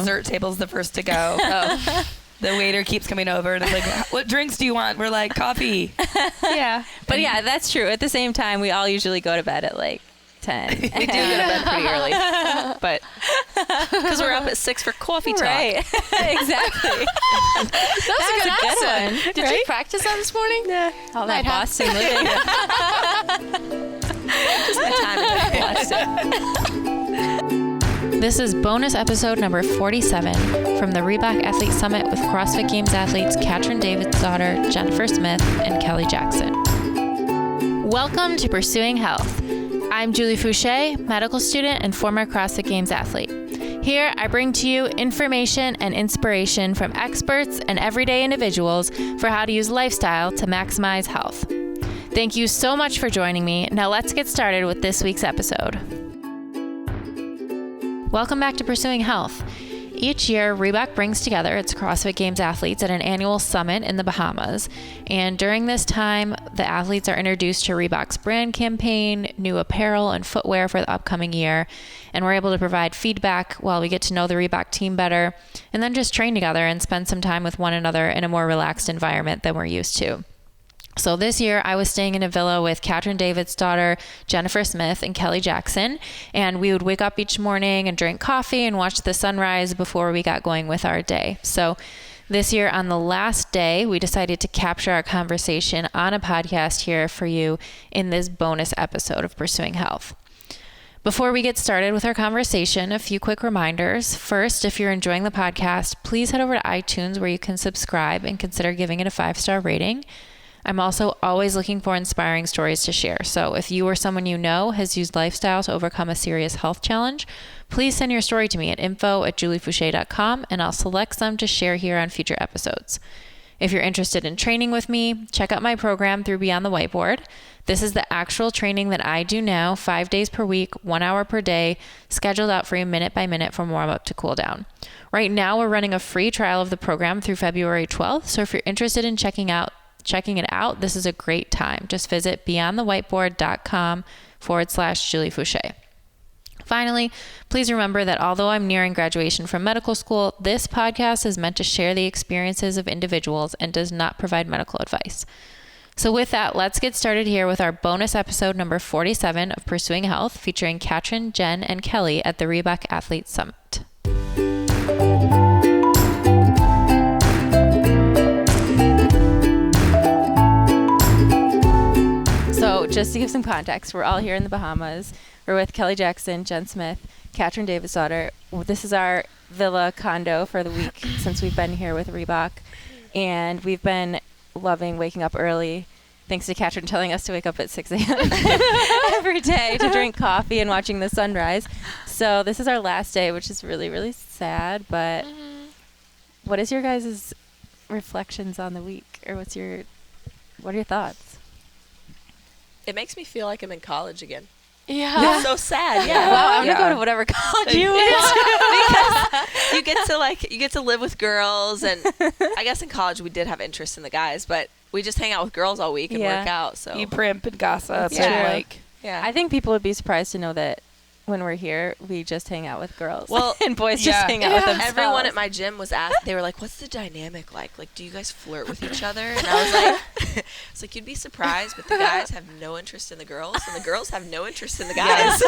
dessert table's the first to go. The waiter keeps coming over and is like, what drinks do you want? We're like, coffee. Yeah. But yeah, that's true. At the same time, we all usually go to bed at like 10. We do go to bed pretty early. But because we're up at 6 for coffee talk. Right. Exactly. That's a good accent. One, Did you practice that this morning? Yeah. All that Boston living. Just my time in Boston. This is bonus episode number 47 from the Reebok Athlete Summit with CrossFit Games athletes Katrin David's daughter, Jennifer Smith, and Kelley Jackson. Welcome to Pursuing Health. I'm Julie Fouché, medical student and former CrossFit Games athlete. Here, I bring to you information and inspiration from experts and everyday individuals for how to use lifestyle to maximize health. Thank you so much for joining me. Now let's get started with this week's episode. Welcome back to Pursuing Health. Each year, Reebok brings together its CrossFit Games athletes at an annual summit in the Bahamas. And during this time, the athletes are introduced to Reebok's brand campaign, new apparel and footwear for the upcoming year. And we're able to provide feedback while we get to know the Reebok team better, and then just train together and spend some time with one another in a more relaxed environment than we're used to. So this year, I was staying in a villa with Katrin David's daughter, Jennifer Smith, and Kelley Jackson, and we would wake up each morning and drink coffee and watch the sunrise before we got going with our day. So this year, on the last day, we decided to capture our conversation on a podcast here for you in this bonus episode of Pursuing Health. Before we get started with our conversation, a few quick reminders. First, if you're enjoying the podcast, please head over to iTunes where you can subscribe and consider giving it a 5-star rating. I'm also always looking for inspiring stories to share. So if you or someone you know has used lifestyle to overcome a serious health challenge, please send your story to me at info@juliefouché.com and I'll select some to share here on future episodes. If you're interested in training with me, check out my program through Beyond the Whiteboard. This is the actual training that I do now, 5 days per week, 1 hour per day, scheduled out for you minute by minute from warm up to cool down. Right now, we're running a free trial of the program through February 12th. So if you're interested in checking it out, this is a great time. Just visit beyondthewhiteboard.com/Julie Fouché. Finally, please remember that although I'm nearing graduation from medical school, this podcast is meant to share the experiences of individuals and does not provide medical advice. So with that, let's get started here with our bonus episode number 47 of Pursuing Health, featuring Katrin, Jen, and Kelley at the Reebok Athlete Summit. So just to give some context, we're all here in the Bahamas. We're with Kelley Jackson, Jen Smith, Katrin David's daughter. This is our villa condo for the week since we've been here with Reebok. And we've been loving waking up early, thanks to Katrin telling us to wake up at 6 a.m. every day to drink coffee and watching the sunrise. So this is our last day, which is really, really sad. But what is your guys' reflections on the week? Or what are your thoughts? It makes me feel like I'm in college again. Yeah. It's so sad. Yeah. Well, I'm going to go to whatever college you want. Because you get to live with girls, and I guess in college we did have interest in the guys, but we just hang out with girls all week and work out. So You primp and gossip. Yeah. And I think people would be surprised to know that when we're here, we just hang out with girls. Well, and boys just hang out with themselves. Everyone at my gym was asked, they were like, what's the dynamic like? Like, do you guys flirt with each other? And I was like, it's like, you'd be surprised, but the guys have no interest in the girls, and the girls have no interest in the guys.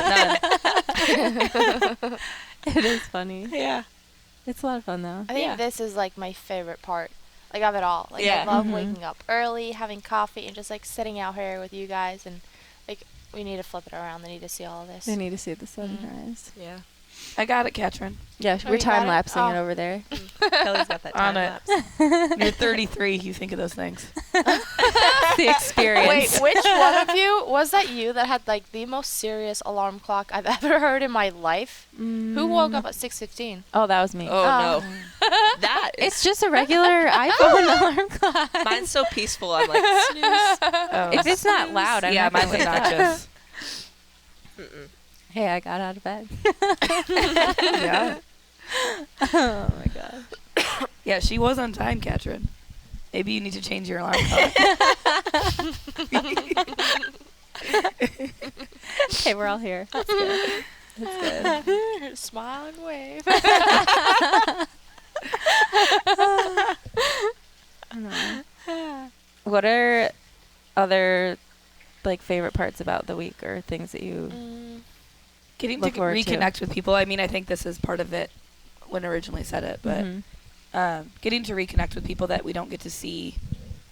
It is funny. Yeah. It's a lot of fun, though. I think this is like my favorite part, like of it all. Like I love waking up early, having coffee, and just like sitting out here with you guys. And like we need to flip it around. They need to see all of this. They need to see the sunrise. Yeah. I got it, Katrin. Yeah, we're time-lapsing it over there. Kelley's got that time-lapse. You're 33. You think of those things. The experience. Wait, which one of you was that? You that had like the most serious alarm clock I've ever heard in my life? Who woke up at 6:15? Oh, that was me. Oh, no. That is... It's just a regular iPhone alarm clock. Mine's so peaceful. I'm like, snooze. If it's not loud, I'm not mine's gonna wake up. obnoxious. Hey, I got out of bed. Yeah. Oh, my God. Yeah, she was on time, Katrin. Maybe you need to change your alarm clock. Okay, we're all here. That's good. That's good. Smile and wave. what are other like favorite parts about the week or things that you Getting to look forward to? reconnect with people. I mean, I think this is part of it when I originally said it, but getting to reconnect with people that we don't get to see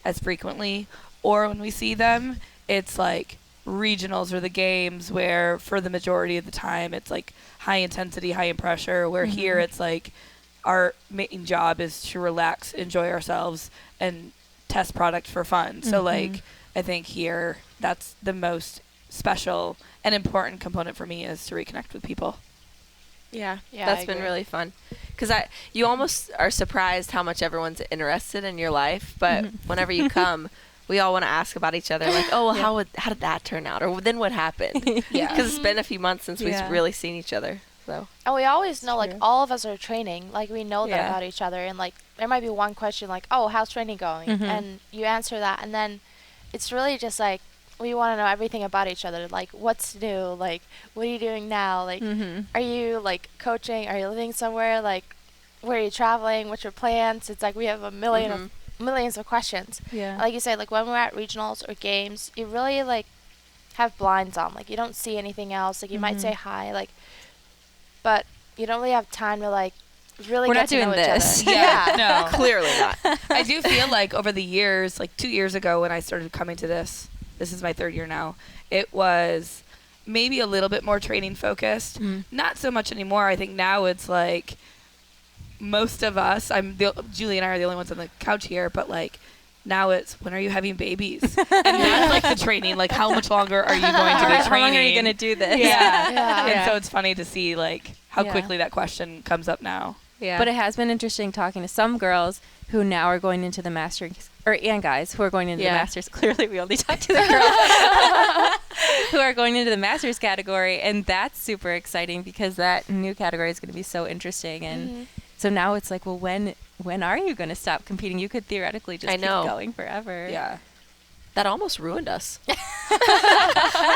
as frequently, or when we see them, it's like regionals or the games where for the majority of the time it's like high intensity, high in pressure, where here it's like our main job is to relax, enjoy ourselves, and test product for fun. So like I think here that's the most special and important component for me is to reconnect with people. Yeah, Yeah, that's I been agree. really fun. Because you almost are surprised how much everyone's interested in your life, but whenever you come, we all want to ask about each other, like, oh, well, how did that turn out? Or then what happened? Yeah. Because it's been a few months since we've really seen each other. So And we always know, like, all of us are training. Like, we know that Yeah. about each other. And, like, there might be one question, like, oh, how's training going? And you answer that. And then it's really just, like, we want to know everything about each other. Like, what's new? Like, what are you doing now? Like, are you, like, coaching? Are you living somewhere? Like, where are you traveling? What's your plans? It's like we have millions of questions. Yeah. Like you said, like, when we're at regionals or games, you really, like, have blinds on. Like, you don't see anything else. Like, you might say hi, like, but you don't really have time to, like, really We're get not to doing know this. each other. Yeah. No. clearly not. I do feel like over the years, like 2 years ago when I started coming to this is my third year now, it was maybe a little bit more training focused. Not so much anymore. I think now it's like most of us, Julie and I are the only ones on the couch here, but like now it's when are you having babies? And that's like the training, like how much longer are you going to be training? How long are you going to do this? Yeah. Yeah. And so it's funny to see like how Yeah. quickly that question comes up now. Yeah. But it has been interesting talking to some girls who now are going into the masters, and guys who are going into the masters. Clearly, we only talk to the girls who are going into the masters category, and that's super exciting because that new category is going to be so interesting. And so now it's like, well, when are you going to stop competing? You could theoretically just keep going forever. Yeah. That almost ruined us. I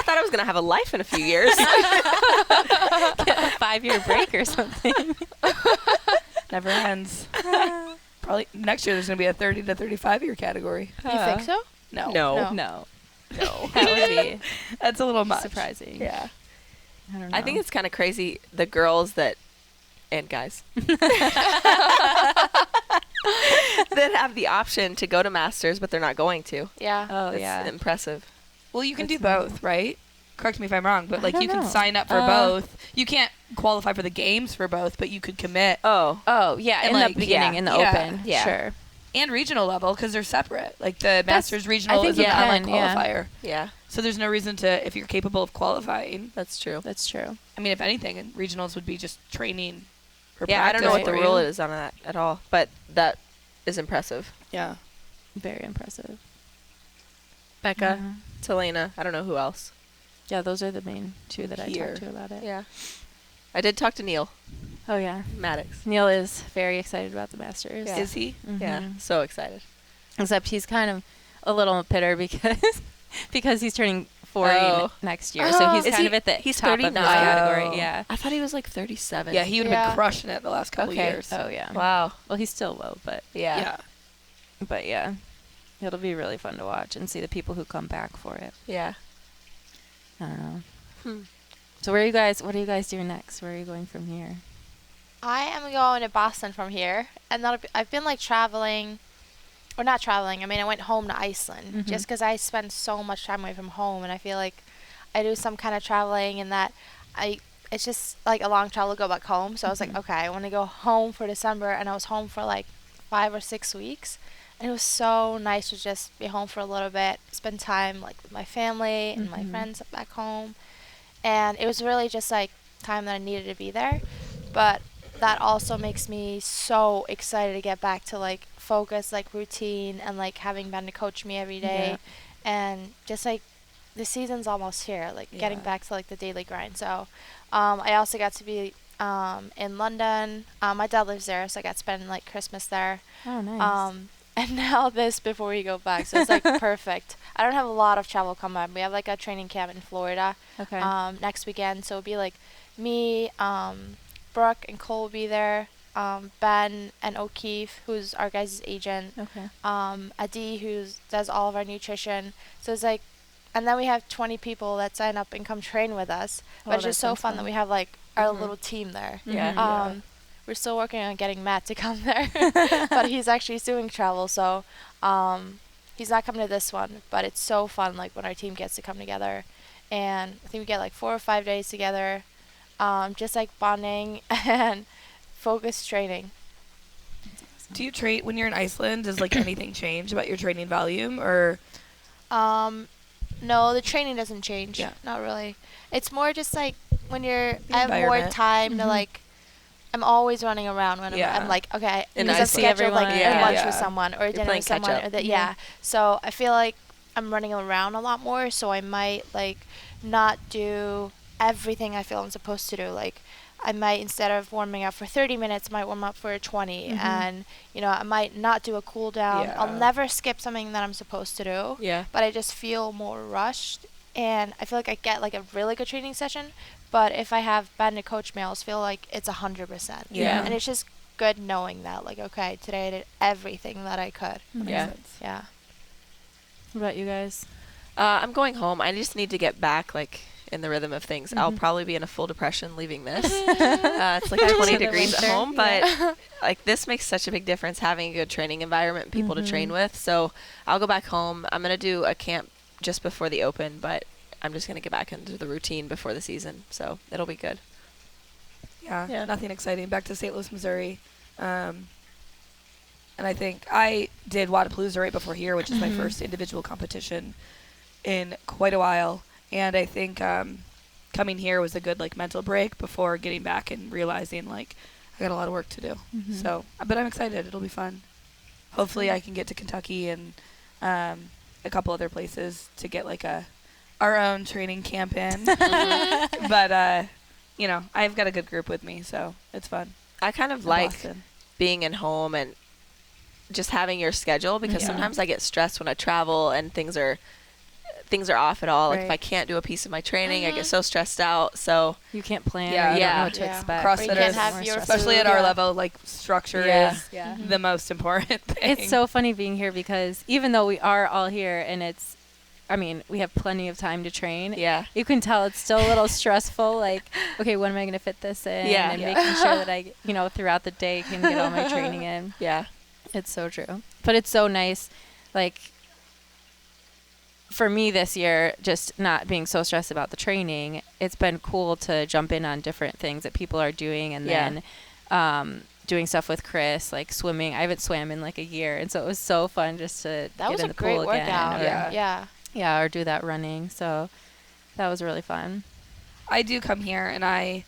thought I was going to have a life in a few years. Get a 5-year break or something. Never ends. Probably next year there's going to be a 30 to 35 year category. You think so? No. No. That would be That's a little much. surprising. Yeah. I don't know. I think it's kind of crazy, the girls and guys that have the option to go to masters, but they're not going to. Yeah. Oh, It's yeah. impressive. Well, you can That's do both, right? Correct me if I'm wrong, but like don't you can know. sign up for both. You can't qualify for the games for both, but you could commit Oh, yeah, And in like, the beginning, in the yeah. open. Yeah. Sure. and regional level because they're separate. Like the Masters regional think is an you online can, yeah. qualifier. yeah, So there's no reason to, if you're capable of qualifying. that's true. That's true. I mean, if anything, regionals would be just training for Yeah, I don't know what practice the for rule you. is on that at all, but that is impressive. Yeah. Very impressive. Becca, Yeah. Talena, I don't know who else. Yeah, those are the main two that I Here. talked to about it. Yeah. I did talk to Neil Oh, yeah. Maddox. Neil is very excited about the Masters. Yeah. Is he? Yeah, Mhm. so excited. Except he's kind of a little bitter because he's turning 40 Oh. next year. So he's Is kind he- of at the he's top of his 39? category. Yeah. I thought he was like 37. Yeah, he would have Yeah. been crushing it the last couple Okay. years. Oh, yeah. Wow. Well, he's still low, but Yeah. yeah. It'll be really fun to watch and see the people who come back for it. Yeah. I don't know. Hmm. So what are you guys doing next? Where are you going from here? I am going to Boston from here, and I've been like traveling, or not traveling. I mean, I went home to Iceland Mhm. just because I spend so much time away from home, and I feel like I do some kind of traveling, and that it's just like a long travel to go back home. So I was like, okay, I want to go home for December, and I was home for like 5 or 6 weeks, and it was so nice to just be home for a little bit, spend time like with my family and my friends back home, and it was really just like time that I needed to be there, but that also makes me so excited to get back to like focus, like routine, and like having Ben to coach me every day, and just like the season's almost here, like getting Yeah. back to like the daily grind. So I also got to be in London. My dad lives there, so I got to spend like Christmas there. Oh, nice. And now this before we go back, so it's like perfect. I don't have a lot of travel coming up. We have like a training camp in Florida Okay. next weekend, so it'll be like me, Brooke and Cole will be there. Ben and O'Keefe, who's our guys' agent. Okay. Adi, who does all of our nutrition. So it's like, and then we have 20 people that sign up and come train with us. But it's that just so sounds fun fun. that we have like our little team there. Yeah. We're still working on getting Matt to come there, but he's actually doing travel, so he's not coming to this one. But it's so fun, like when our team gets to come together, and I think we get like 4 or 5 days together, just like bonding and focused training. Do you train when you're in Iceland? Does like anything change about your training volume, or? No, the training doesn't change. Yeah. Not really. It's more just like when I The have more environment. time to like. I'm always running around when Yeah. I'm like, okay, In because I've Iceland. scheduled like Yeah. lunch Yeah. with someone or dinner playing with someone catch or up. that. Yeah. So I feel like I'm running around a lot more, so I might like not do everything I feel I'm supposed to do. Like I might, instead of warming up for 30 minutes, might warm up for 20, and I might not do a cool down. Yeah. I'll never skip something that I'm supposed to do. Yeah. But I just feel more rushed, and I feel like I get like a really good training session. But if I have Ben to coach me, I'll feel like it's 100%. Yeah. And it's just good knowing that, like, okay, today I did everything that I could. That makes Yeah. sense. Yeah. What about you guys? I'm going home. I just need to get back, like, in the rhythm of things. I'll probably be in a full depression leaving this. It's like 20 degrees at winter. home, but like this makes such a big difference having a good training environment and people to train with. So I'll go back home. I'm going to do a camp just before the open, but I'm just going to get back into the routine before the season. So it'll be good. Yeah, nothing exciting. Back to St. Louis, Missouri. And I think I did Wadapalooza right before here, which is my first individual competition in quite a while. And I think coming here was a good like mental break before getting back and realizing like I got a lot of work to do. So, but I'm excited. It'll be fun. Hopefully I can get to Kentucky and a couple other places to get like our own training camp in. But I've got a good group with me, so it's fun. I kind of In like Boston. being in home and just having your schedule because sometimes I get stressed when I travel and things are off at all. Like if Right. I can't do a piece of my training, I get so stressed out. So You can't plan. Yeah. Or you don't Yeah. know what to Yeah. expect. CrossFitters, Or you can't have More your stressful. especially at food, our yeah. level, like structure Yeah. is Yeah. the most important thing. It's so funny being here because even though we are all here and we have plenty of time to train. yeah. You can tell it's still a little stressful. Like, okay, when am I going to fit this in? Yeah. And Yeah. making sure that I, throughout the day can get all my training in. Yeah. It's so true. But it's so nice. Like, for me this year, just not being so stressed about the training, it's been cool to jump in on different things that people are doing and Yeah. then doing stuff with Chris, like swimming. I haven't swam in like a year. And so it was so fun just to That get was in a the great pool again. workout. Or, Yeah. Yeah. or do that running. So that was really fun. I do come here and I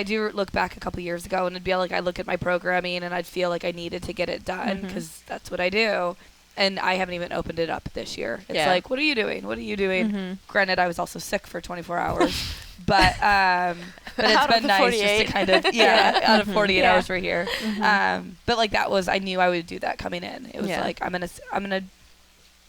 do look back a couple years ago and it'd be like I look at my programming and I'd feel like I needed to get it done because that's what I do. And I haven't even opened it up this year. It's Yeah. like, what are you doing? What are you doing? Mhm. Granted, I was also sick for 24 hours, but it's Out of been the nice 48. just to kind of, out of 48 Yeah. hours we're here. But like I knew I would do that coming in. It was Yeah. like, I'm going to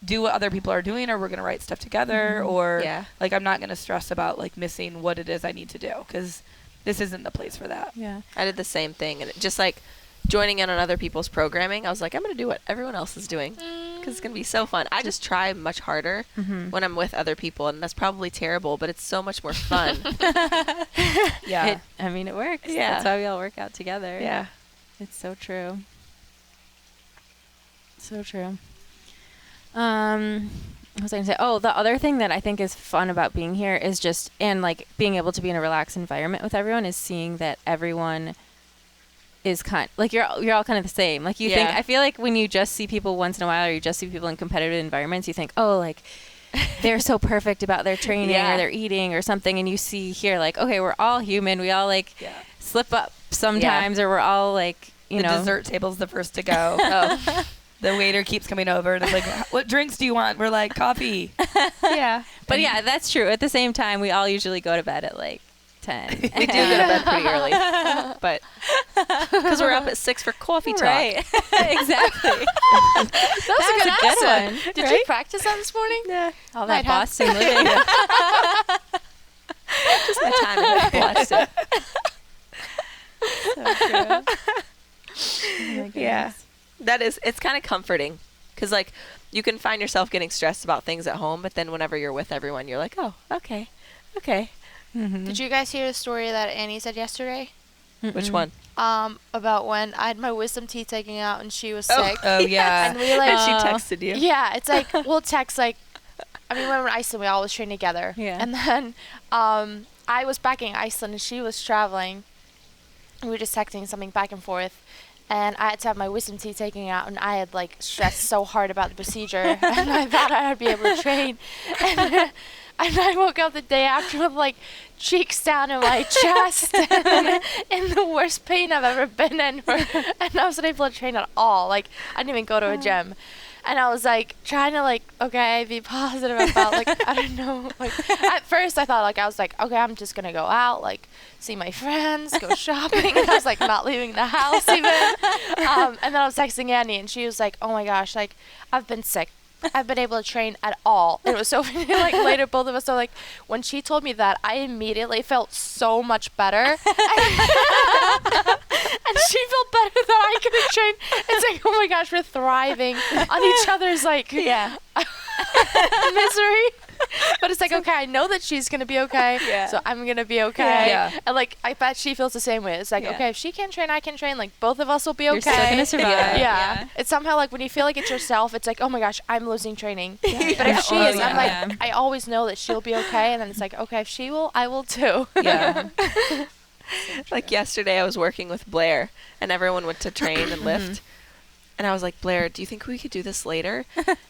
do what other people are doing, or we're going to write stuff together, or Yeah. like, I'm not going to stress about like missing what it is I need to do, because this isn't the place for that. Yeah. I did the same thing, and it just like joining in on other people's programming, I was like, I'm going to do what everyone else is doing because it's going to be so fun. I just try much harder when I'm with other people, and that's probably terrible, but it's so much more fun. Yeah. It works. Yeah. That's why we all work out together. Yeah. It's so true. So true. What was I going to say? Oh, the other thing that I think is fun about being here is just, and like being able to be in a relaxed environment with everyone, is seeing that everyone is you're all kind of the same. Like you think, Yeah. I feel like when you just see people once in a while, or you just see people in competitive environments, you think, oh, like they're so perfect about their training Yeah. or their eating or something. And you see here, like, okay, we're all human. We all like slip up sometimes, or we're all like, The dessert table's the first to go. Oh. The waiter keeps coming over and is like, what drinks do you want? We're like, coffee. Yeah. But yeah, that's true. At the same time, we all usually go to bed at like 10. We do go to bed pretty early, but because we're up at 6 for coffee talk. Right. Exactly. That was a good one. Did you practice that this morning? Yeah. All that Might have. Boston living. Just my time in Boston. Oh my Yeah. goodness. It's kind of comforting because, like, you can find yourself getting stressed about things at home, but then whenever you're with everyone, you're like, oh, okay. Mm-hmm. Did you guys hear the story that Annie said yesterday? Which one? About when I had my wisdom teeth taken out and she was sick. Oh, yeah. And we like, And she texted you. yeah, it's like we'll text like, I mean, when we're in Iceland, we always train together. Yeah. And then I was back in Iceland and she was traveling. We were just texting something back and forth. And I had to have my wisdom teeth taken out, and I had like stressed so hard about the procedure, and I thought I'd be able to train. And I woke up the day after with like cheeks down in my chest, and in the worst pain I've ever been in. And I wasn't able to train at all. Like I didn't even go to a gym. And I was like trying to like, okay, be positive about like, I don't know. Like at first I thought like, I was like, okay, I'm just going to go out, like see my friends, go shopping. And I was like not leaving the house even. And then I was texting Annie and she was like, oh my gosh, like I've been sick. I've been able to train at all. And it was so funny, like later both of us are like, when she told me that, I immediately felt so much better. And she felt better that I could train. It's like, oh my gosh, we're thriving on each other's like misery. But it's like, okay, I know that she's going to be okay, so I'm going to be okay. Yeah. And like, I bet she feels the same way. It's like, okay, if she can train, I can train. Like, both of us will be okay. You're still going to survive. Yeah. It's somehow like when you feel like it's yourself, it's like, oh my gosh, I'm losing training. But if she is, I'm like, I always know that she'll be okay. And then it's like, okay, if she will, I will too. Yeah. Like yesterday I was working with Blair and everyone went to train and lift. And I was like, Blair, do you think we could do this later?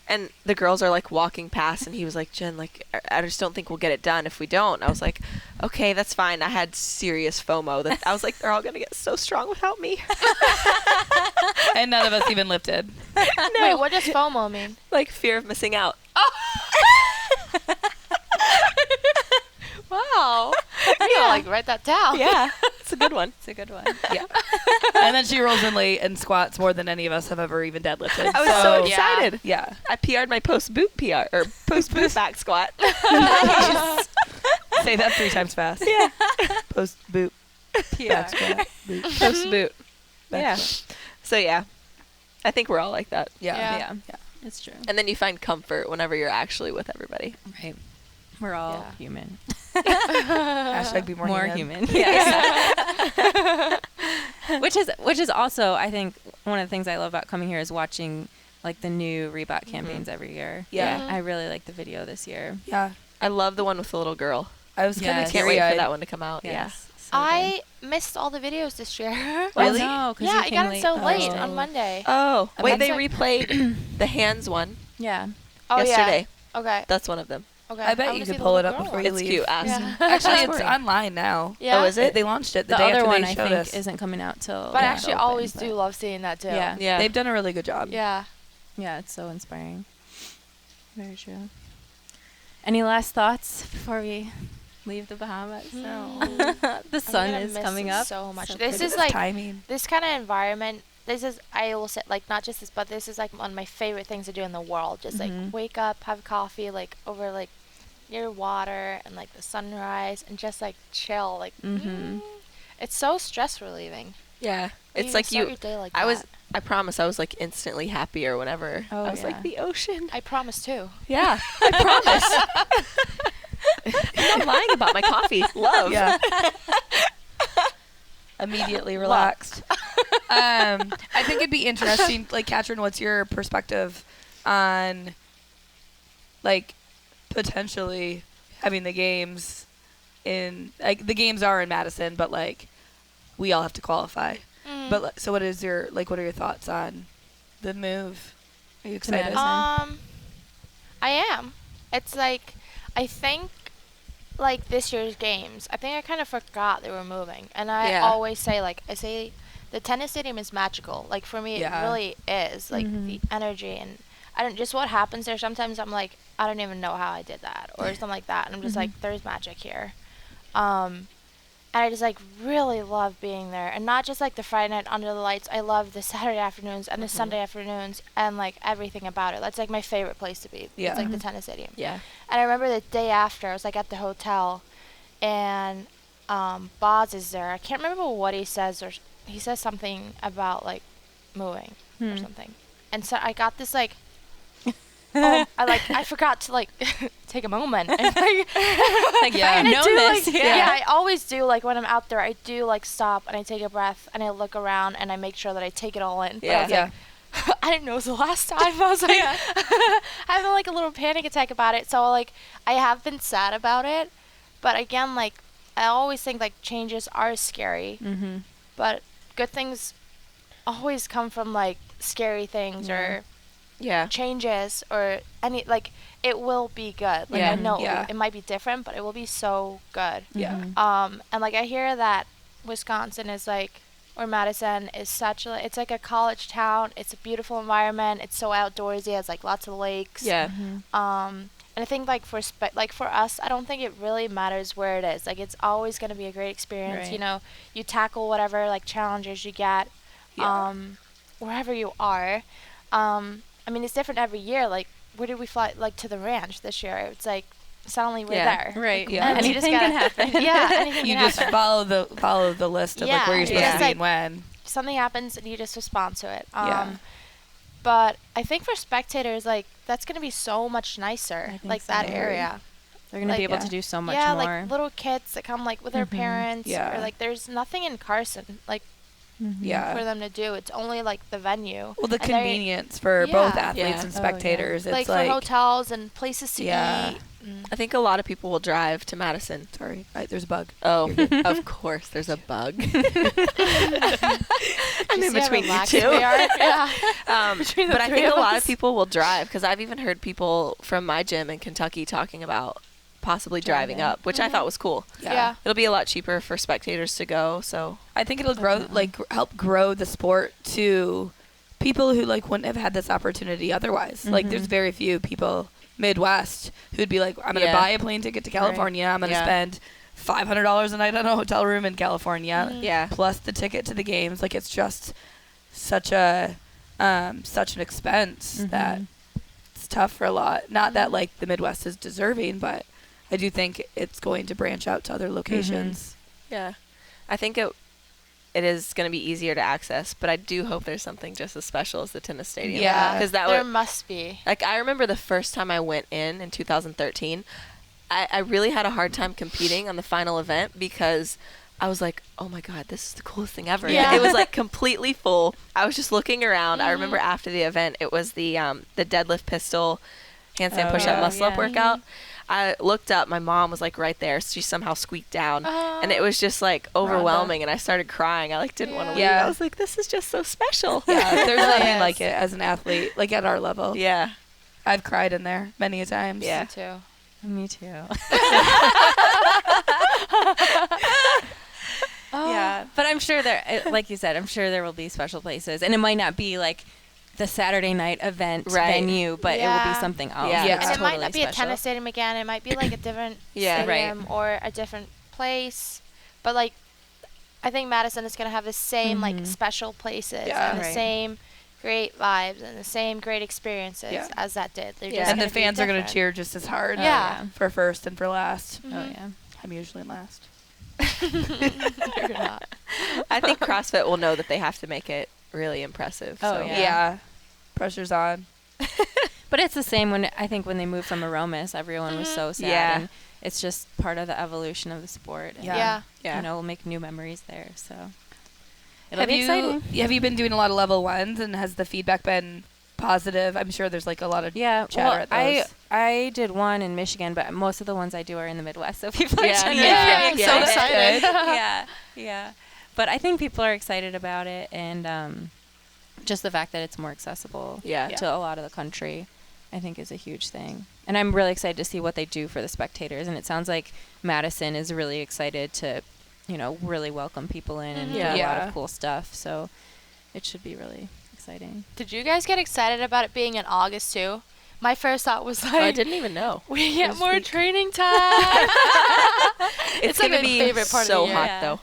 And the girls are like walking past and he was like, Jen, like, I just don't think we'll get it done if we don't. I was like, okay, that's fine. I had serious FOMO. That I was like, they're all going to get so strong without me. And none of us even lifted. No. Wait, what does FOMO mean? Like fear of missing out. Wow. I'm gonna like write that down. Yeah, it's a good one. It's a good one. Yeah. And then she rolls in late and squats more than any of us have ever even deadlifted. I was so excited. Yeah. I PR'd my post-boot PR, or post-boot back squat. Say that 3 times fast. Yeah. Post boot. Back squat. Boot. Post-boot. Back Yeah. squat. So yeah, I think we're all like that. Yeah. Yeah. It's true. And then you find comfort whenever you're actually with everybody. Right. We're all Yeah. human. Hashtag be more human. Yes. which is also, I think, one of the things I love about coming here is watching like the new Reebok campaigns every year. Yeah. I really like the video this year. Yeah. I love the one with the little girl. I was kind Yes. of Can't wait for teary-eyed. that one to come out. Yes. So I missed all the videos this year. Really? Oh, no, 'cause Yeah, you I came got it so late Oh. on Monday. Oh, wait, That's they like- replayed the hands one Yeah. Oh yesterday. yeah. Okay. That's one of them. Okay. I bet wanna you see could the pull it little up girl before one. you It's leave. cute. Ask. Yeah. Actually, it's Story. online now. Yeah. Oh, is it? They launched it the, The day other after one they I showed think us. isn't coming out till. But I yeah, actually open, always but- do love seeing that too. Yeah. Yeah. They've done a really good job. Yeah. Yeah, it's so inspiring. Very true. Any last thoughts before we leave the Bahamas? No. The sun I'm gonna is miss coming it up so much. So This pretty. is like timing. this kind of environment. This is, I will say, like, not just this, but this is like one of my favorite things to do in the world. Just like wake up, have coffee, like over like near water and like the sunrise, and just like chill. Like it's so stress relieving. Yeah. when It's you like start you. your day like I that. promise I was like instantly happier whenever Oh, I was yeah. like the ocean. I promise too. Yeah, I promise. I'm not lying about my coffee. Love. Yeah. Immediately relaxed. I think it'd be interesting. Like, Katrin, what's your perspective on, like, potentially having the games in, like, the games are in Madison, but, like, we all have to qualify. But, like, so what is your, like, what are your thoughts on the move? Are you excited? Madison. I am. It's like, I think, like this year's games, I think I kind of forgot they were moving. And I Yeah. always say, like, the tennis stadium is magical. Like, for me, Yeah. it really is. Like, the energy and I don't, just what happens there. Sometimes I'm like, I don't even know how I did that or something like that. And I'm just like, there's magic here. And I just like really love being there, and not just like the Friday night under the lights. I love the Saturday afternoons and the Sunday afternoons and like everything about it. That's like my favorite place to be. Yeah. It's like the tennis stadium. Yeah. And I remember the day after, I was like at the hotel, and Boz is there. I can't remember what he says, or he says something about like moving or something, and so I got this like. I forgot to like take a moment and I always do, like when I'm out there I do like stop and I take a breath and I look around and I make sure that I take it all in. But I was like, I didn't know it was the last time. I was like having like a little panic attack about it. So like I have been sad about it, but again, like I always think like changes are scary, but good things always come from like scary things or changes or any, like it will be good. Like I know it might be different, but it will be so good. And like I hear that Wisconsin is like, or Madison is such a, it's like a college town. It's a beautiful environment. It's so outdoorsy. It's like lots of lakes. And I think like for us, I don't think it really matters where it is. Like it's always going to be a great experience. You know, you tackle whatever like challenges you get wherever you are. I mean, it's different every year. Like, where did we fly? Like, to the ranch this year. It's like, suddenly we're there. Right. And anything can happen. Anything you can just happen. follow the list of like where you're supposed to be and when. Something happens and you just respond to it. But I think for spectators, like, that's going to be so much nicer. Like, that area. They're going to be able to do so much more. Yeah, like, little kids that come, like, with their parents. Or, like, there's nothing in Carson, like, for them to do. It's only like the venue. Well, the convenience for both athletes and spectators. It's like for hotels and places to eat. I think a lot of people will drive to Madison. Sorry, there's a bug. Oh, of course, there's a bug. I'm in between you two. But I think a lot of people will drive, because I've even heard people from my gym in Kentucky talking about possibly driving up, which I thought was cool. It'll be a lot cheaper for spectators to go, so I think it'll help grow the sport to people who like wouldn't have had this opportunity otherwise. Like there's very few people Midwest who'd be like, I'm going to buy a plane ticket to California. I'm going to spend $500 a night on a hotel room in California. Plus the ticket to the games. Like it's just such an expense that it's tough for a lot. Not that like the Midwest is deserving, but I do think it's going to branch out to other locations. Yeah. I think it is going to be easier to access, but I do hope there's something just as special as the tennis stadium. Yeah. Because there must be. Like, I remember the first time I went in 2013, I really had a hard time competing on the final event because I was like, oh my God, this is the coolest thing ever. Yeah. It was like completely full. I was just looking around. I remember after the event, it was the deadlift pistol, handstand push-up, muscle-up workout. I looked up. My mom was like right there. She somehow squeaked down, and it was just like overwhelming. And I started crying. I like didn't want to leave. I was like, "This is just so special." Yeah, there's nothing like it as an athlete, like at our level. Yeah, I've cried in there many a times. Yeah, me too. Yeah, but I'm sure there, like you said, I'm sure there will be special places, and it might not be like the Saturday night event venue, but it will be something else. And it might not be a tennis stadium again. It might be like a different stadium or a different place. But like, I think Madison is going to have the same like special places and the same great vibes and the same great experices as that did. And the fans are going to cheer just as hard for first and for last. I'm usually last. You're not. I think CrossFit will know that they have to make it really impressive. Pressure's on. But it's the same when they moved from Aromas, everyone was so sad. And it's just part of the evolution of the sport. And, you know, we'll make new memories there. So it'll be exciting. Have you been doing a lot of level ones, and has the feedback been positive? I'm sure there's like a lot of chatter at those. I did one in Michigan, but most of the ones I do are in the Midwest, so people are so excited. Yeah. But I think people are excited about it, and just the fact that it's more accessible to a lot of the country, I think is a huge thing. And I'm really excited to see what they do for the spectators. And it sounds like Madison is really excited to, you know, really welcome people in and do a lot of cool stuff. So it should be really exciting. Did you guys get excited about it being in August too? My first thought was like, I didn't even know. We get more training time. It's like going to be favorite part so of the year. hot though.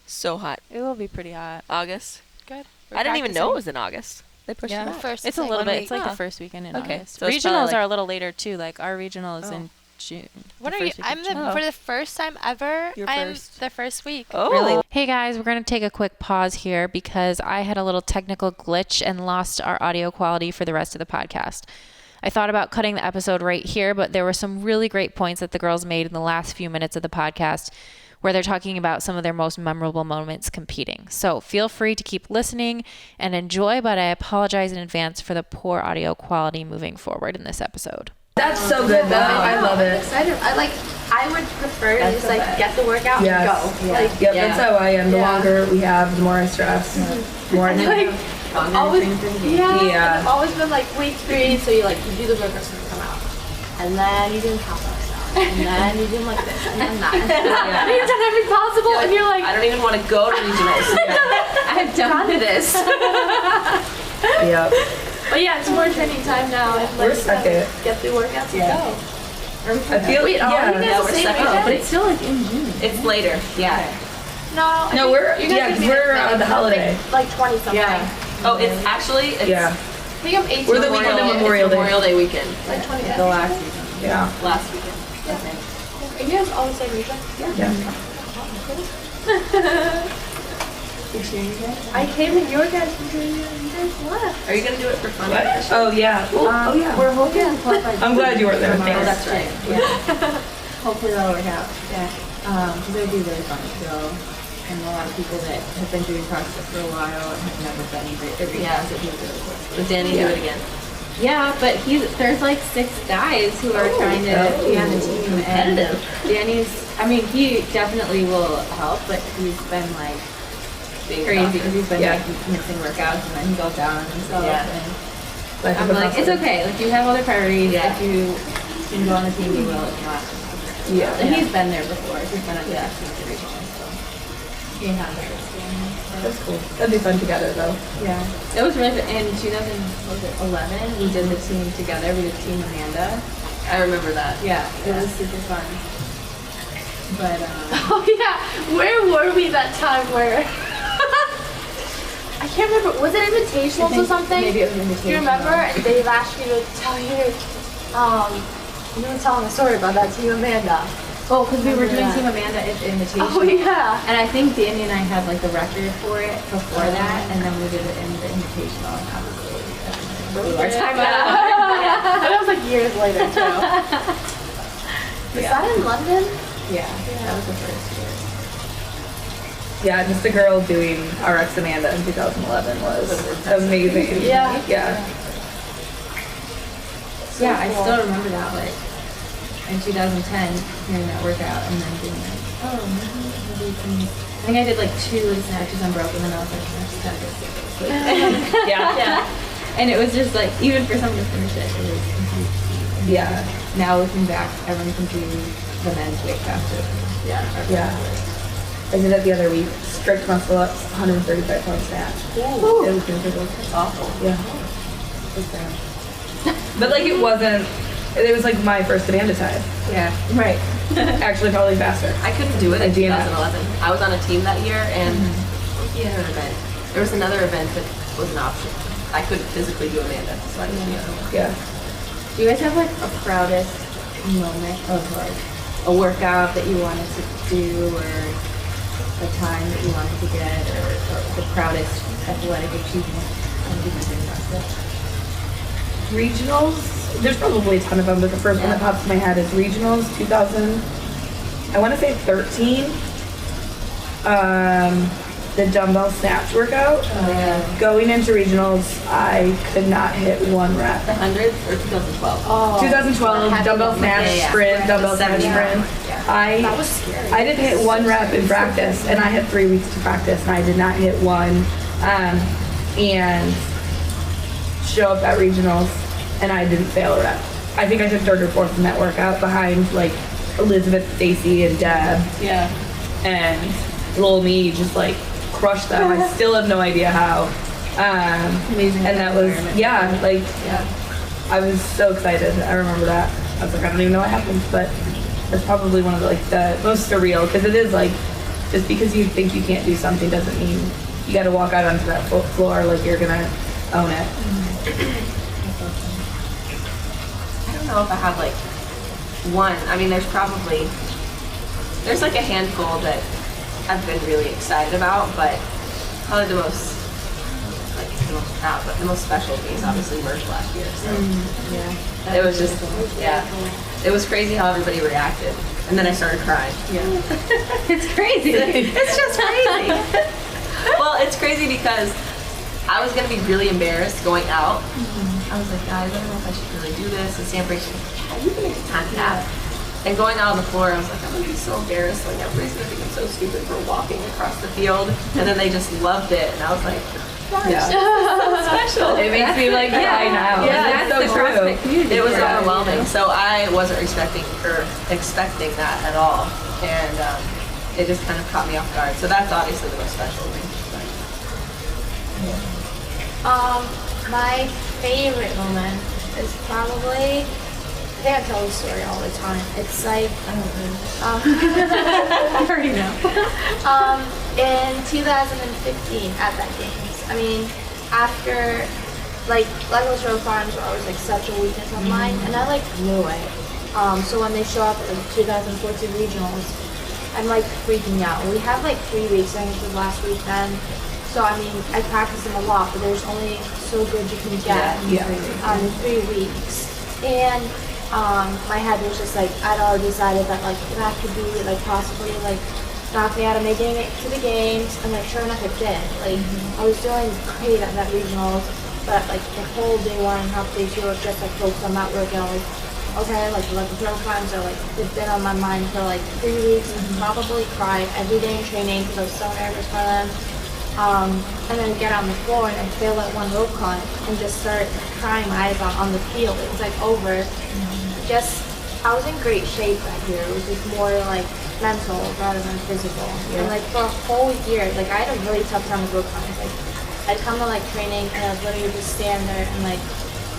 So hot. It will be pretty hot. August. Good. I didn't even know it was in August. They pushed it back. It's a little bit. It's like the first weekend in August. So regionals are a little later too. Like our regional is in June. What The are you? first week of I'm June. for the first time ever. Your I'm first. the first week. Oh, Really? Hey guys, we're going to take a quick pause here because I had a little technical glitch and lost our audio quality for the rest of the podcast. I thought about cutting the episode right here, but there were some really great points that the girls made in the last few minutes of the podcast where they're talking about some of their most memorable moments competing. So feel free to keep listening and enjoy, but I apologize in advance for the poor audio quality moving forward in this episode. That's so good, though. I love it. Excited. I would prefer to just get the workout Yes. and go. Yep, that's how I am. The longer we have, the more I stress. More I need. Always, Yeah. I've always been like week 3, so you do the workouts and come out, and then you do countdown, and then you do like this, and then that. And you've done everything possible, and you're like, I don't even want to go to regionals. I've done this. Yep. But yeah, it's more training time now. And We're second. Get the workouts and go. I feel Wait, are you guys Yeah, the we're same second. weekend? But it's still like in June. It's later. Yeah. No, No, we're you guys yeah, 'cause we're on the holiday. like 20 something. Yeah. Oh, it's actually Yeah. I think I'm 18. We're the weekend of Memorial Day. Memorial Day weekend. Like 20. The last weekend. Yeah. Last weekend. Are you guys all the same weekend? Yeah. I came in your guys' weekend. You guys left. Are you gonna do it for fun? What? Oh yeah. Oh yeah. We're hoping to qualify. I'm glad you weren't there. Oh, Thanks. that's right. Hopefully that'll work out. Yeah. Because it would be really fun to go. And a lot of people that have been doing CrossFit for a while and have never done every class that he would really cool. Would Danny do it again? Yeah, but there's like 6 guys who are trying to be on the team. Competitive. And Danny's, he definitely will help, but he's been like crazy because he's been like missing workouts and then he goes down on himself. Yeah. And I'm like, it's okay. Like you have other priorities. Yeah. If you can go on the team, you will. If not, Yeah. and he's been there before. He's been on the team originally, so he has it. That's cool. That'd be fun together though. Yeah, it was really good. In 2011, we did the team together. We did Team Amanda. I remember that. Yeah, it was super fun. But Oh yeah, where were we that time? Where? I can't remember. Was it invitationals or something? maybe it was invitational. Do you remember? And Dave asked you to tell you. You were telling a story about that Team Amanda. Oh, because we were doing that. Team Amanda at the invitation. Oh yeah. And I think Danny and I had like the record for it before that, and then we did it in the invitational. And obviously, our time out. And that was like years later too. Was that in London? Yeah, that was the first year. Yeah, just a girl doing RX Amanda in 2011 was amazing. Yeah. Yeah. Yeah, I still remember that, like, in 2010, hearing that workout and then being like, oh, maybe we can... I think I did like 2 snatches unbroken and I was like, I just gotta get sick of this. Like, Yeah. and it was just like, even for someone to finish it, it was complete. Yeah. Now looking back, everyone can do the men's weight faster. Yeah. Yeah. I did it the other week. Strict muscle ups, 135 pound snatch. It was miserable. It's awful. Yeah. It was bad. But like it wasn't. It was like my first Amanda time. Yeah, right. Actually, probably faster. I couldn't do it in I do not. 2011. I was on a team that year, and he had an event. There was another event that was an option. I couldn't physically do Amanda, so I didn't do it. Yeah. Do you guys have like a proudest moment of like a workout that you wanted to do or a time that you wanted to get or the proudest athletic achievement you've been doing CrossFit? Regionals. There's probably a ton of them, but the first one that pops in my head is regionals 2000. I want to say 13. The dumbbell snatch workout. Going into regionals, I could not hit 1 rep. The 100 or 2012? Oh. 2012 dumbbell snatch sprint, dumbbell snatch sprint. That was scary. I didn't hit 1 rep in practice, and I had 3 weeks to practice, and I did not hit 1. And show up at regionals, and I didn't fail a rep. I think I took 3rd or 4th in that workout behind like Elizabeth, Stacy, and Deb. Yeah. And little me just like crushed them. I still have no idea how. Amazing. And that was I was so excited. I remember that. I was like, I don't even know what happened, but that's probably one of the most surreal, because it is like, just because you think you can't do something doesn't mean you got to walk out onto that floor like you're gonna own it. I don't know if I have like there's like a handful that I've been really excited about, but probably the most proud, but the most special to me is obviously merch last year. So it was just, it was crazy how everybody reacted. And then I started crying. Yeah. It's crazy. It's just crazy. Well, it's crazy because I was going to be really embarrassed going out. I was like, guys, I don't know if I should really do this. And Sam Brake's like, yeah, you can make a time cap. And going out on the floor, I was like, I'm going to be so embarrassed. Like, everybody's going to think I'm so stupid for walking across the field. And then they just loved it. And I was like, Yeah. so special. It makes me like, yeah, I know. Yeah, That's so true. It was overwhelming. So I wasn't expecting that at all. And it just kind of caught me off guard. So that's obviously the most special thing. My favorite moment is probably, I think I tell this story all the time. It's like, I already know. in 2015 at that Games. I mean, after, like, Lego Show Farms were always, like, such a weakness of mine, and I, like, knew it. So when they show up at the 2014 regionals, I'm, like, freaking out. We have, like, 3 weeks, I think it was last weekend. So, I mean, I practice them a lot, but there's only so good you can get in 3 weeks. And my head was just like, I'd already decided that like that could be like possibly like knock me out of making it to the games, and like sure enough it did. Like I was doing great at that regionals, but like the whole day 1 and half day 2 was just like focused on that work, and I was like, okay, like the throw times are like it's been on my mind for like 3 weeks, and probably cried every day in training because I was so nervous for them. And then get on the floor and I fail at one rope climb and just start crying my eyes out on the field. It was like over. I was in great shape that year. It was just more like mental rather than physical. And like for a whole year, like I had a really tough time with rope climbs. Like I'd come to like training and I'd literally just stand there and like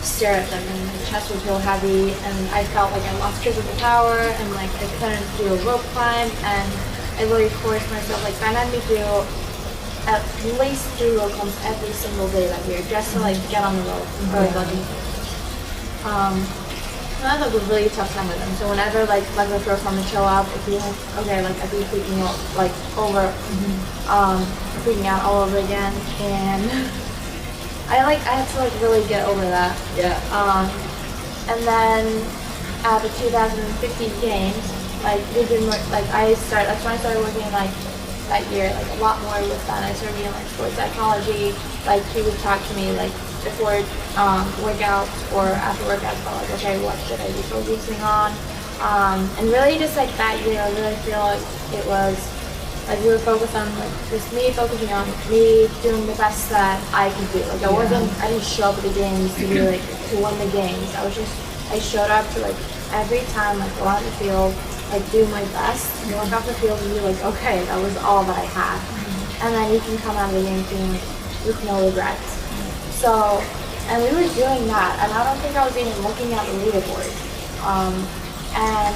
stare at them, and my chest would feel heavy, and I felt like I lost physical power, and like I couldn't do a rope climb, and I literally forced myself, like Ben had me do at least 3 rope climbs every single day that year just to like get on the rope or like I had like a really tough time with them. So whenever like the throw climb would show up, it'd be like okay, like I'd be freaking out like over freaking out all over again, and I had to like really get over that. Yeah. And then at the 2015 games, like we've been that's when I started working like that year, like a lot more with that. I started doing like sports psychology. Like he would talk to me like before workouts or after workouts about like, okay, what should I be focusing on? And really just like that year, I really feel like it was like we were focused on like just me focusing on me doing the best that I could do. Like I didn't show up at the games to be like to win the games. I showed up to like every time like go out in the field, like do my best, and walk off the field and be like, okay, that was all that I had. And then you can come out of the game feeling like with no regrets. So, and we were doing that, and I don't think I was even looking at the leaderboard. And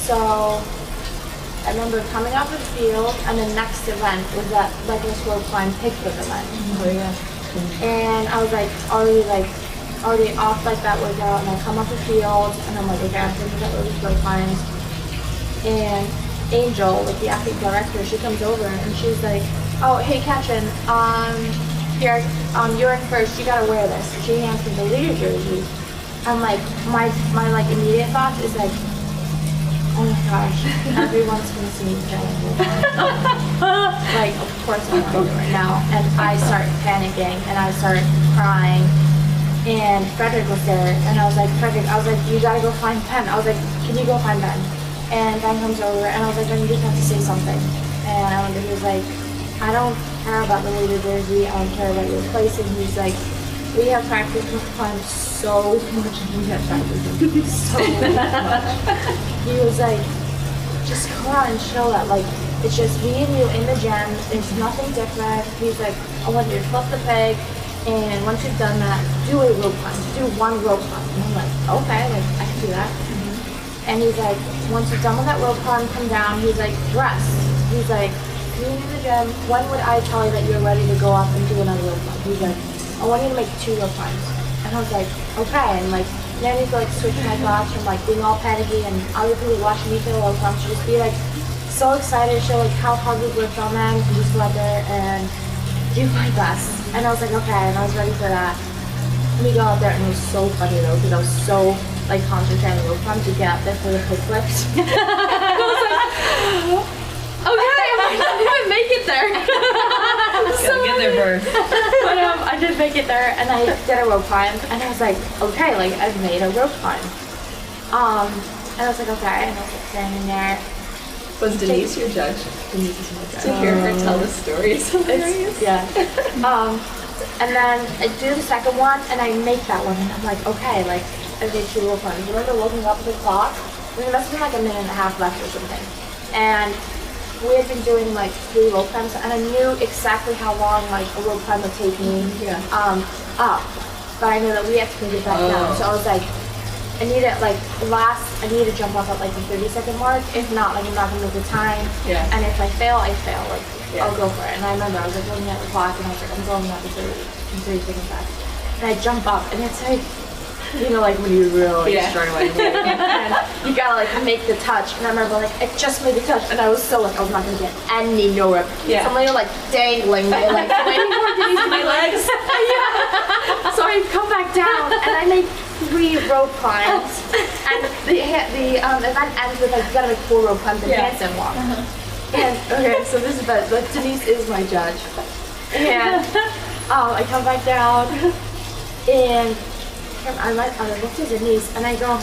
so I remember coming off the field, and the next event was that Reckless Rope Climb Pickford event. Oh yeah. And I was like already off like that workout, and I come off the field, and I'm like, okay, I'm thinking about Reckless Rope Climbs. And Angel, like the athlete director, she comes over and she's like, oh, hey Katrin, you're in first, you gotta wear this. She hands me the leader jersey. I'm like, my like immediate thought is like, oh my gosh, everyone's gonna see me playing. Like, of course I'm gonna do it now. And I start panicking and I start crying. And Frederick was there, and I was like, you gotta go find Ben. I was like, can you go find Ben? And Ben comes over, and I was like, Ben, you just have to say something. And he was like, I don't care about the leader jersey, I don't care about your place. And he's like, we have practiced with Climb so much, and we have practiced so much. He was like, just come out and show that, like, it's just me and you in the gym, there's nothing different. He's like, I want you to flip the peg, and once you've done that, do a rope climb, do 1 rope climb. And I'm like, okay, like, I can do that. And he's like, once you're done with that rope climb, come down. He's like, rest. He's like, being in the gym, when would I tell you that you're ready to go off and do another rope climb? He's like, I want you to make 2 rope climbs. And I was like, okay. And like, Nanny's like switching my thoughts from like being all panicky and other people watching me feel low to just be like so excited to show like how hard we worked on them and just go out there and do my best. And I was like, okay, and I was ready for that. And we go out there and it was so funny though because I was so like concentrating on the rope climb to get out there for the push flips. I was like, okay, I might not even make it there. Gotta get there first. But I did make it there, and I did a rope climb, and I was like, okay, like I've made a rope climb. And I was like, okay, and I was like standing there. Was Denise your judge? Denise is my judge. To hear her tell the story is hilarious. Yeah. And then I do the second one, and I make that one, and I'm like, okay, like I did 2 rope climbs. I remember looking up at the clock. I mean, it must have been like a minute and a half left or something, and we had been doing like 3 rope climbs, and I knew exactly how long like a rope climb would take me up, but I knew that we had to take it back down. So I was like, I need to jump off at like the 30-second mark. If not, like I'm not gonna make the time. Yeah. And if I fail, I fail. Like I'll go for it. And I remember I was like looking at the clock, and I was like, I'm going up in 30 seconds back. And I jump up, and it's like, you know, like when you really start away, and you gotta like make the touch. And I remember like I just made the touch, and I was so like I was not gonna get any nowhere. Yeah. So I'm like dangling my legs, waiting for Denise to my legs. So I come back down, and I make 3 rope climbs, and the event ends with like you gotta make 4 rope climbs and handstand walk. And okay, so this is but Denise is my judge, and I come back down, and I looked at Denise and I go,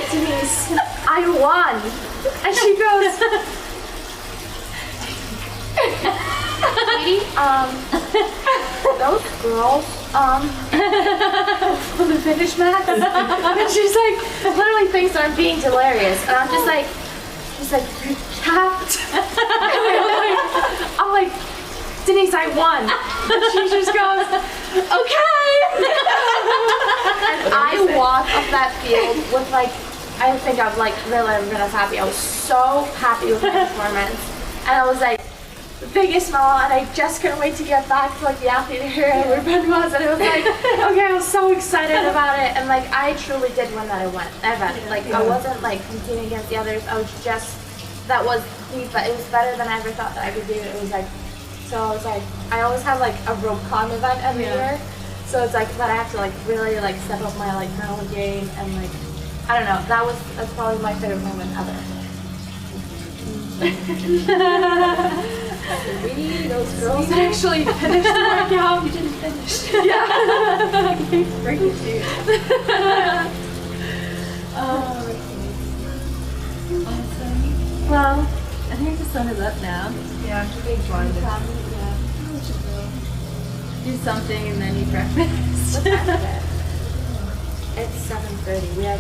Denise, I won. And she goes, sweetie, those girls, for the finish match. And she's like, literally thinks that I'm being delirious. And I'm just like, she's like, you tapped. I'm like, Denise, I won. And she just goes, okay. And I walked up that field with like, I think I've like really never been as happy. I was so happy with my performance. And I was like, the biggest smile, and I just couldn't wait to get back to like the athlete area where Ben was. And it was like, okay, I was so excited about it. And like, I truly did win that event. Like, I wasn't like competing against the others. I was just, it was better than I ever thought that I could do. It was like, so I was like, I always have like a rope climb event every year. So it's like that I have to like really like step up my like mental game and like, I don't know, that's probably my favorite moment ever. Those girls actually finished the workout. You didn't finish. Yeah. Bring it to you. Awesome. Well, I think the sun is up now. Yeah, big one. Do something and then eat breakfast. What time is it? It's 7:30. We had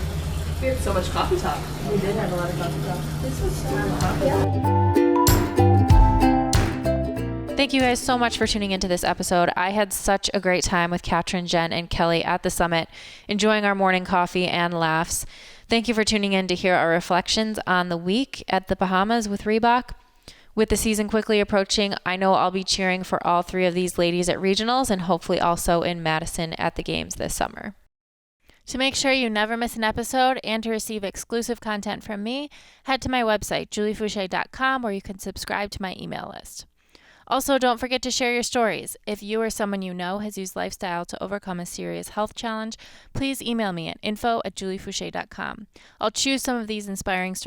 so much coffee talk. We did have a lot of coffee talk. This was so fun. Thank you guys so much for tuning into this episode. I had such a great time with Katrin, Jen, and Kelley at the summit, enjoying our morning coffee and laughs. Thank you for tuning in to hear our reflections on the week at the Bahamas with Reebok. With the season quickly approaching, I know I'll be cheering for all 3 of these ladies at regionals and hopefully also in Madison at the games this summer. To make sure you never miss an episode and to receive exclusive content from me, head to my website, juliefouché.com, where you can subscribe to my email list. Also, don't forget to share your stories. If you or someone you know has used lifestyle to overcome a serious health challenge, please email me at info@juliefouché.com. I'll choose some of these inspiring stories